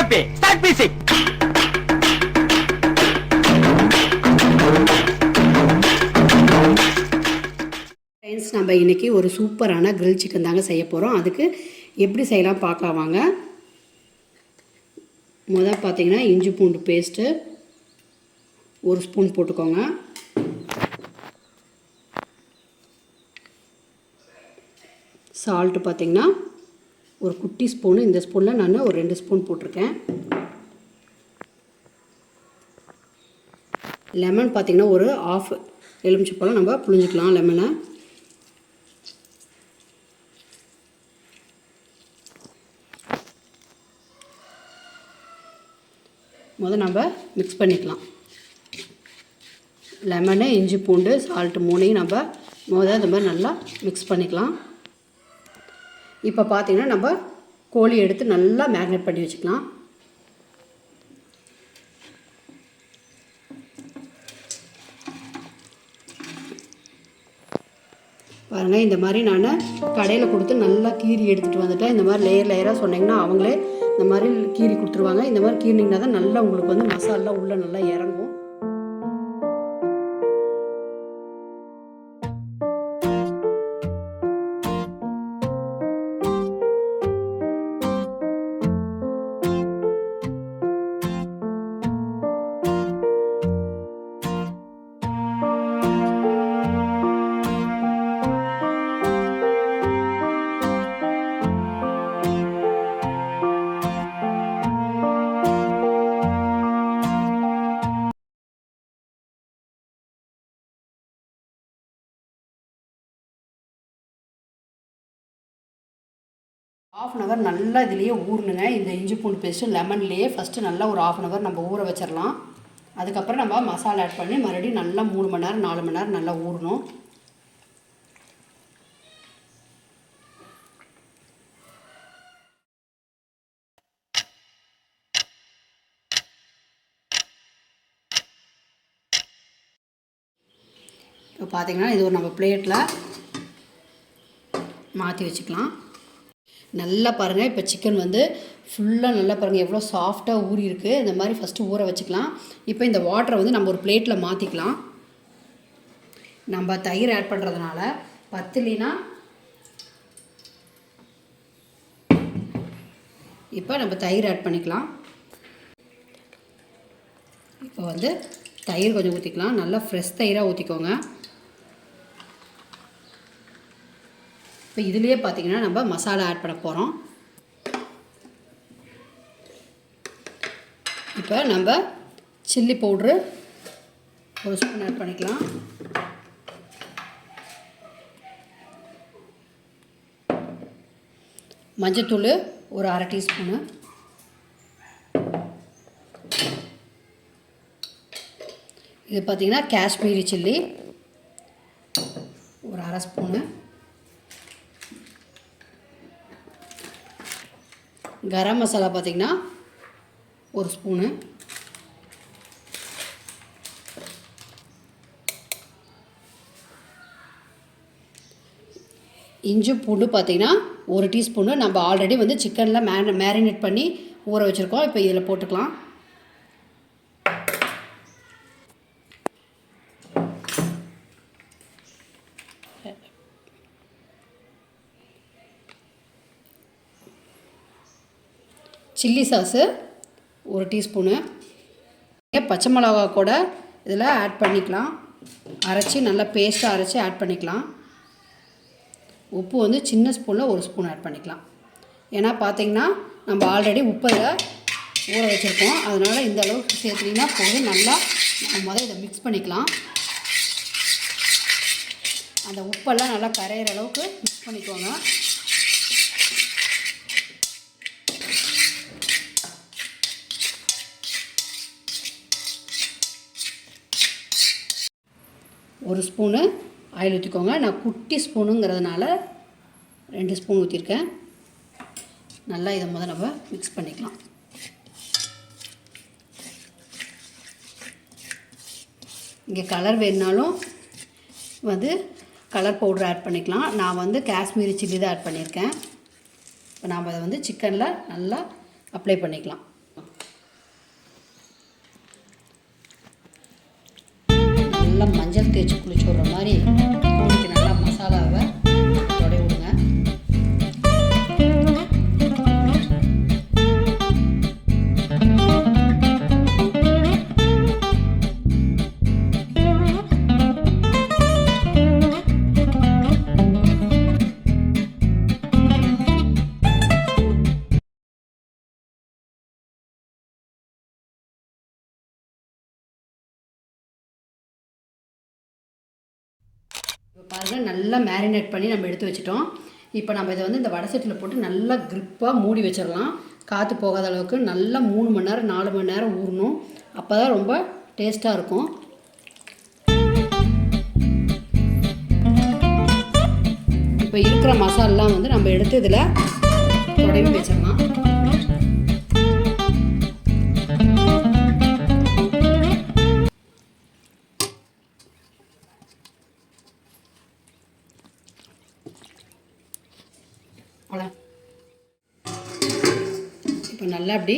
happy. Start music. Friends, நம்ம இன்றைக்கி ஒரு சூப்பரான கிரில் சிக்கன் தாங்க செய்ய போகிறோம். அதுக்கு எப்படி செய்யலாம் பார்க்கலாம் வாங்க. முதல் பார்த்தீங்கன்னா இஞ்சி பூண்டு பேஸ்ட்டு 1 ஸ்பூன் போட்டுக்கோங்க. சால்ட்டு பார்த்திங்கன்னா ஒரு குட்டி ஸ்பூனு, இந்த ஸ்பூனில் நான் ஒரு 2 ஸ்பூன் போட்டிருக்கேன். லெமன் பார்த்திங்கன்னா ஒரு ஆஃப் எலுமிச்சைப்பழம் நம்ம புழிஞ்சிக்கலாம் லெமனை. முதல் நம்ம மிக்ஸ் பண்ணிக்கலாம். லெமனு, இஞ்சி பூண்டு, சால்ட்டு 3ஐயும் நம்ம முதல் இந்த மாதிரி நல்லா மிக்ஸ் பண்ணிக்கலாம். இப்போ பார்த்திங்கன்னா நம்ம கோழி எடுத்து நல்லா மேரினேட் பண்ணி வச்சுக்கலாம். பாருங்கள், இந்த மாதிரி நான் கடையில் கொடுத்து நல்லா கீரி எடுத்துகிட்டு வந்துட்டேன். இந்த மாதிரி லேயர் லேயராக சொன்னிங்கன்னா அவங்களே இந்த மாதிரி கீரி கொடுத்துருவாங்க. இந்த மாதிரி கீரினிங்கன்னா தான் நல்லா உங்களுக்கு வந்து மசாலா உள்ளே நல்லா இறங்கும். ½ அன் ஹவர் நல்லா இதுலேயே ஊறணுங்க. இந்த இஞ்சி பூண்டு பேஸ்ட்டு லெமன்லேயே ஃபஸ்ட்டு நல்லா ஒரு ½ அன் ஹவர் நம்ம ஊற வச்சிடலாம். அதுக்கப்புறம் நம்ம மசாலா ஆட் பண்ணி மறுபடியும் நல்லா 3 மணி நேரம் 4 மணி நேரம் நல்லா ஊறணும். இப்போ பார்த்திங்கன்னா இது ஒரு நம்ம பிளேட்டில் மாற்றி வச்சுக்கலாம். நல்லா பாருங்கள், இப்போ சிக்கன் வந்து ஃபுல்லாக நல்லா பாருங்கள் எவ்வளோ சாஃப்டாக ஊறி இருக்குது. இந்த மாதிரி ஃபஸ்ட்டு ஊற வச்சுக்கலாம். இப்போ இந்த வாட்டரை வந்து நம்ம ஒரு பிளேட்டில் மாற்றிக்கலாம். நம்ம தயிர் ஆட் பண்ணுறதுனால பத்துலினா இப்போ நம்ம தயிர் ஆட் பண்ணிக்கலாம். இப்போ வந்து தயிர் கொஞ்சம் ஊற்றிக்கலாம். நல்லா ஃப்ரெஷ் தயிராக ஊற்றிக்கோங்க. இப்போ இதுலேயே பார்த்திங்கன்னா நம்ம மசாலா ஆட் பண்ண போகிறோம். இப்போ நம்ம சில்லி பவுட்ரு 1 ஸ்பூன் ஆட் பண்ணிக்கலாம். மஞ்சத்தூள் ஒரு ½ டீஸ்பூனு. இது பார்த்திங்கன்னா காஷ்மீரி சில்லி ஒரு ½ ஸ்பூனு. கரம் மசாலா பார்த்திங்கன்னா 1 ஸ்பூனு. இஞ்சி பூண்டு பார்த்திங்கன்னா 1 டீஸ்பூனு. நம்ம ஆல்ரெடி வந்து சிக்கனில் மேரினேட் பண்ணி ஊற வச்சுருக்கோம். இப்போ இதில் போட்டுக்கலாம். Chilli sauce 1 teaspoon. பச்சை மிளகா கூட இதில் ஆட் பண்ணிக்கலாம். அரைச்சி நல்லா பேஸ்ட்டாக அரைச்சி ஆட் பண்ணிக்கலாம். உப்பு வந்து சின்ன ஸ்பூனில் 1 ஸ்பூன் ஆட் பண்ணிக்கலாம். ஏன்னா பார்த்திங்கன்னா நம்ம ஆல்ரெடி உப்பை ஊற வச்சுருக்கோம். அதனால் இந்த அளவுக்கு சேர்த்துட்டிங்கன்னா போதும். நல்லா முதல்ல இதை மிக்ஸ் பண்ணிக்கலாம். அந்த உப்பெல்லாம் நல்லா கரையிற அளவுக்கு மிக்ஸ் பண்ணிக்கோங்க. ஒரு ஸ்பூனு ஆயில் ஊற்றிக்கோங்க. நான் குட்டி ஸ்பூனுங்கிறதுனால 2 ஸ்பூன் ஊற்றிருக்கேன். நல்லா இதை முதல்ல நம்ம மிக்ஸ் பண்ணிக்கலாம். இங்கே கலர் வேணுனாலும் வந்து கலர் பவுடர் ஆட் பண்ணிக்கலாம். நான் வந்து காஷ்மீரி சில்லி தான் ஆட் பண்ணியிருக்கேன். இப்போ நாம் அதை வந்து சிக்கனில் நல்லா அப்ளை பண்ணிக்கலாம். நல்லா மஞ்சள் தேய்ச்சி குளிச்சு விட்ற மாதிரி கோழிக்கு நல்லா மசாலாவை தடவி விடுங்க. இப்போ பாருங்கள், நல்லா மேரினேட் பண்ணி நம்ம எடுத்து வச்சிட்டோம். இப்போ நம்ம இதை வந்து இந்த வடை சட்டியில் போட்டு நல்லா க்ரிப்பாக மூடி வச்சிடலாம். காற்று போகாத அளவுக்கு நல்லா 3 மணி நேரம் 4 மணி நேரம் ஊறணும். அப்போ தான் ரொம்ப டேஸ்ட்டாக இருக்கும். இப்போ இருக்கிற மசாலாம் வந்து நம்ம எடுத்து இதில் தொடவி வச்சிடலாம். இப்போ நல்லா அப்படி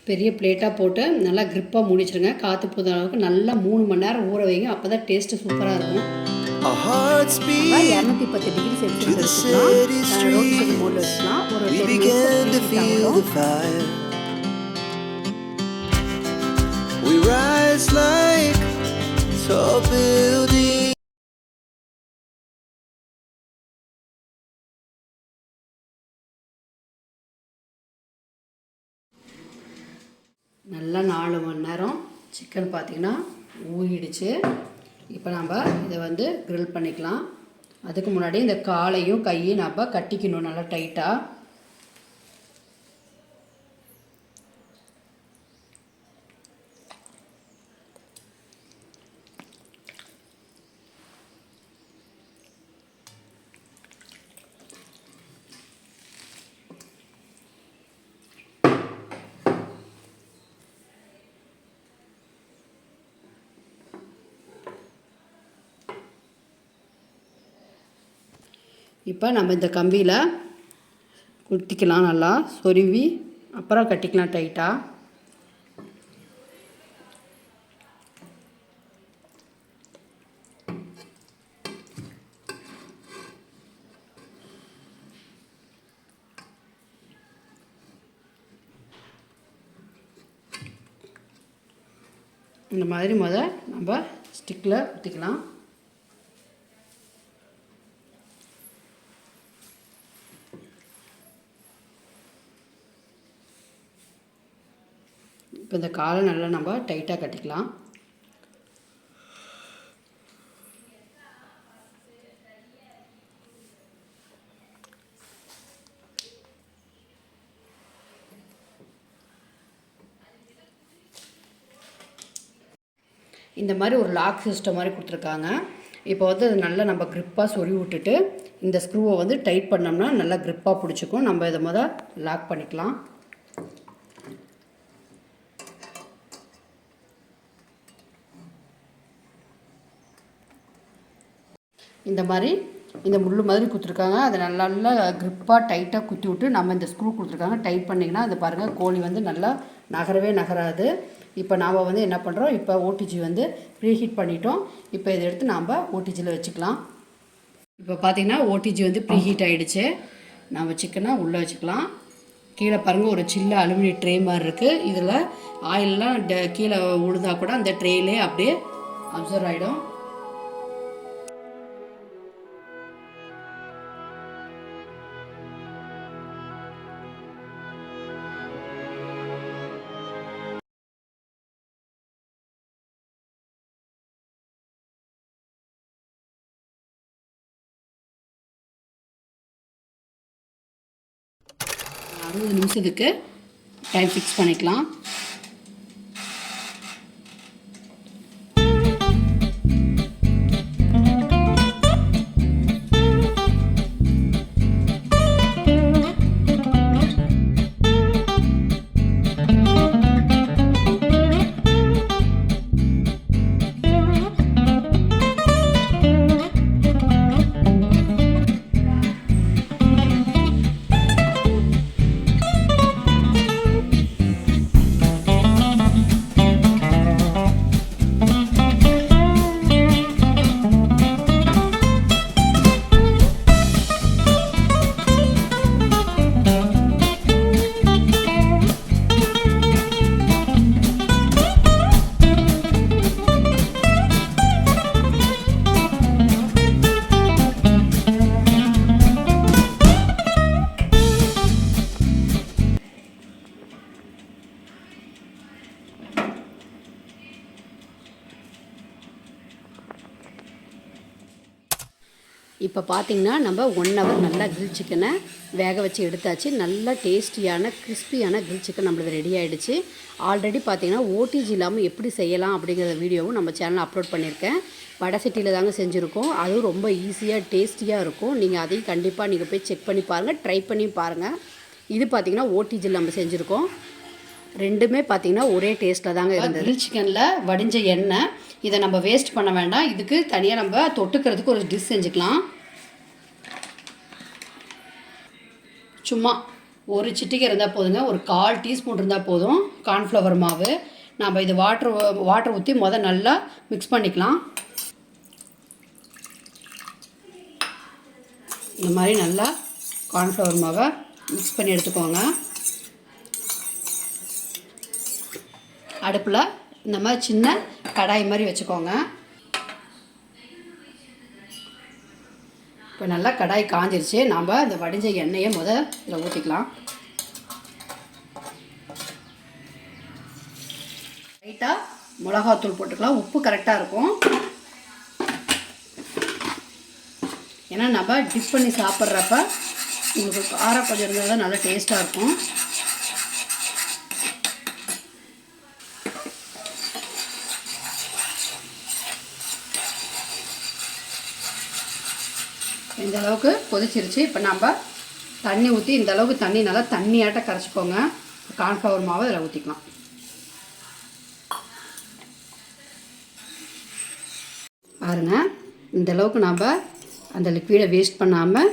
பெரிய பிளேட்டாக போட்டு நல்லா க்ரிப்பாக மூடிச்சிருங்க. காற்று போகிற அளவுக்கு நல்லா 3 மணி நேரம் ஊற வைங்க. அப்போ தான் டேஸ்ட்டு சூப்பராக இருக்கும். 210 டிகிரி செல்சியஸ் வச்சுக்கலாம். ரோட்டி மோடில் வச்சுக்கலாம். ஒரு 10 நிமிஷம் நல்லா 4 மணி நேரம் சிக்கன் பார்த்திங்கன்னா ஊறிடுச்சு. இப்போ நம்ம இதை வந்து க்ரில் பண்ணிக்கலாம். அதுக்கு முன்னாடி இந்த காலையும் கையும் நம்ம கட்டிக்கணும் நல்லா டைட்டாக. இப்போ நம்ம இந்த கம்பியில் குத்திக்கலாம். நல்லா சொருவி அப்புறம் கட்டிக்கலாம் டைட்டாக. இந்த மாதிரி நம்ம ஸ்டிக்கில் குத்திக்கலாம். இப்போ இந்த காலை நல்லா நம்ம டைட்டாக கட்டிக்கலாம். இந்த மாதிரி ஒரு லாக் சிஸ்டம் மாதிரி கொடுத்துருக்காங்க. இப்போ வந்து அது நல்லா நம்ம க்ரிப்பாக சொருவி விட்டுட்டு இந்த ஸ்க்ரூவை வந்து டைட் பண்ணோம்னா நல்லா க்ரிப்பாக பிடிச்சிக்கும். நம்ம இதை லாக் பண்ணிக்கலாம். இந்த மாதிரி இந்த முள் மாதிரி குத்திருக்காங்க. அதை நல்லா க்ரிப்பாக டைட்டாக குத்தி விட்டு நம்ம இந்த ஸ்க்ரூ கொடுத்துருக்காங்க. டைட் பண்ணிங்கன்னா அது பாருங்கள், கோழி வந்து நல்லா நகரவே நகராது. இப்போ நாம் வந்து என்ன பண்ணுறோம், இப்போ ஓடிஜி வந்து ப்ரீஹீட் பண்ணிட்டோம். இப்போ இதை எடுத்து நாம் ஓடிஜியில் வச்சுக்கலாம். இப்போ பார்த்திங்கன்னா ஓடிஜி வந்து ப்ரீஹீட் ஆகிடுச்சு. நம்ம சிக்கனை உள்ளே வச்சுக்கலாம். கீழே பாருங்கள், ஒரு சில்ல அலுமினியம் ட்ரே மாதிரி இருக்குது. இதில் ஆயிலெலாம் கீழே விழுந்தா கூட அந்த ட்ரேலே அப்படியே அப்சர்வ் ஆகிடும். ஒரு 60 நிமிஷத்துக்கு டைம் ஃபிக்ஸ் பண்ணிக்கலாம். இப்போ பார்த்தீங்கன்னா நம்ம 1 ஹவர் நல்லா கிரில் சிக்கனை வேக வச்சு எடுத்தாச்சு. நல்லா டேஸ்டியான கிறிஸ்பியான கிரில் சிக்கன் நம்மளுக்கு ரெடி ஆகிடுச்சு. ஆல்ரெடி பார்த்தீங்கன்னா ஓடிஜி இல்லாமல் எப்படி செய்யலாம் அப்படிங்கிற வீடியோவும் நம்ம சேனலில் அப்லோட் பண்ணியிருக்கேன். வடை சட்டியில் தாங்க செஞ்சுருக்கோம். அதுவும் ரொம்ப ஈஸியாக டேஸ்டியாக இருக்கும். நீங்கள் அதையும் கண்டிப்பாக நீங்கள் போய் செக் பண்ணி பாருங்கள், ட்ரை பண்ணி பாருங்கள். இது பார்த்திங்கன்னா ஓடிஜியில் நம்ம செஞ்சுருக்கோம். ரெண்டுமே பார்த்திங்கன்னா ஒரே டேஸ்ட்டில் தாங்க இருந்தது. கிரில் சிக்கனில் வடிஞ்ச எண்ணெய், இதை நம்ம வேஸ்ட் பண்ண வேண்டாம். இதுக்கு தனியாக நம்ம தொட்டுக்கிறதுக்கு ஒரு டிஷ் செஞ்சுக்கலாம். சும்மா ஒரு சிட்டிகை இருந்தால் போதுங்க. ஒரு 1/4 டீஸ்பூன் இருந்தால் போதும் கார்ன்ஃப்ளவர் மாவு. நம்ம இது வாட்டர் ஊற்றி நல்லா மிக்ஸ் பண்ணிக்கலாம். இந்த மாதிரி நல்லா கார்ன்ஃப்ளவர் மாவை மிக்ஸ் பண்ணி எடுத்துக்கோங்க. அடுப்பில் இந்த மாதிரி சின்ன கடாய் மாதிரி வச்சுக்கோங்க. இப்போ நல்லா கடாய் காஞ்சிருச்சு. நாம் இந்த வடிஞ்ச எண்ணெயை இதில் ஊற்றிக்கலாம். லைட்டாக மிளகாத்தூள் போட்டுக்கலாம். உப்பு கரெக்டாக இருக்கும். ஏன்னா நம்ம டிப் பண்ணி சாப்பிட்றப்ப உங்களுக்கு காரம் கொஞ்சம் இருந்தால் தான் நல்லா டேஸ்ட்டாக இருக்கும். இந்த அளவுக்கு கொதிச்சிருச்சு. இப்போ நம்ம தண்ணி ஊற்றி இந்த அளவுக்கு தண்ணி நல்லா தண்ணியாட்ட கரைச்சிக்கோங்க. கார்ன்ஃப்ளவர் மாவை இதில் ஊற்றிக்கலாம். பாருங்கள், இந்த அளவுக்கு நம்ம அந்த லிக்விடை வேஸ்ட் பண்ணாமல்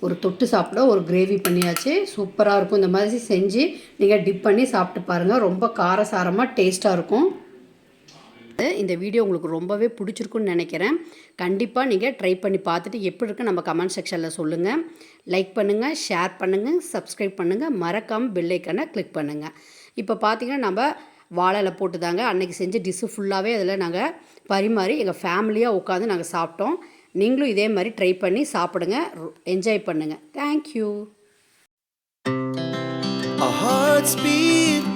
ஒரு தொட்டு சாப்பிட ஒரு கிரேவி பண்ணியாச்சு. சூப்பராக இருக்கும். இந்த மாதிரி செஞ்சு நீங்கள் டிப் பண்ணி சாப்பிட்டு பாருங்கள். ரொம்ப காரசாரமாக டேஸ்ட்டாக இருக்கும். இந்த வீடியோ உங்களுக்கு ரொம்பவே பிடிச்சிருக்குன்னு நினைக்கிறேன். கண்டிப்பாக நீங்கள் ட்ரை பண்ணி பார்த்துட்டு எப்படி இருக்குது நம்ம கமெண்ட் செக்ஷனில் சொல்லுங்கள். லைக் பண்ணுங்கள், ஷேர் பண்ணுங்கள், சப்ஸ்கிரைப் பண்ணுங்கள், மறக்காமல் பெல் ஐக்கானை கிளிக் பண்ணுங்கள். இப்போ பார்த்தீங்கன்னா நம்ம வாழையில போட்டு தாங்க அன்றைக்கி செஞ்ச டிஷ்ஷு ஃபுல்லாகவே அதில் நாங்கள் பரிமாறி எங்கள் ஃபேமிலியாக உட்காந்து நாங்கள் சாப்பிட்டோம். நீங்களும் இதே மாதிரி ட்ரை பண்ணி சாப்பிடுங்க, என்ஜாய் பண்ணுங்கள். Thank you. Our hearts beat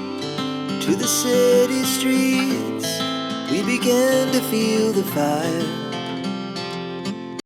to the city streets. We began to feel the fire.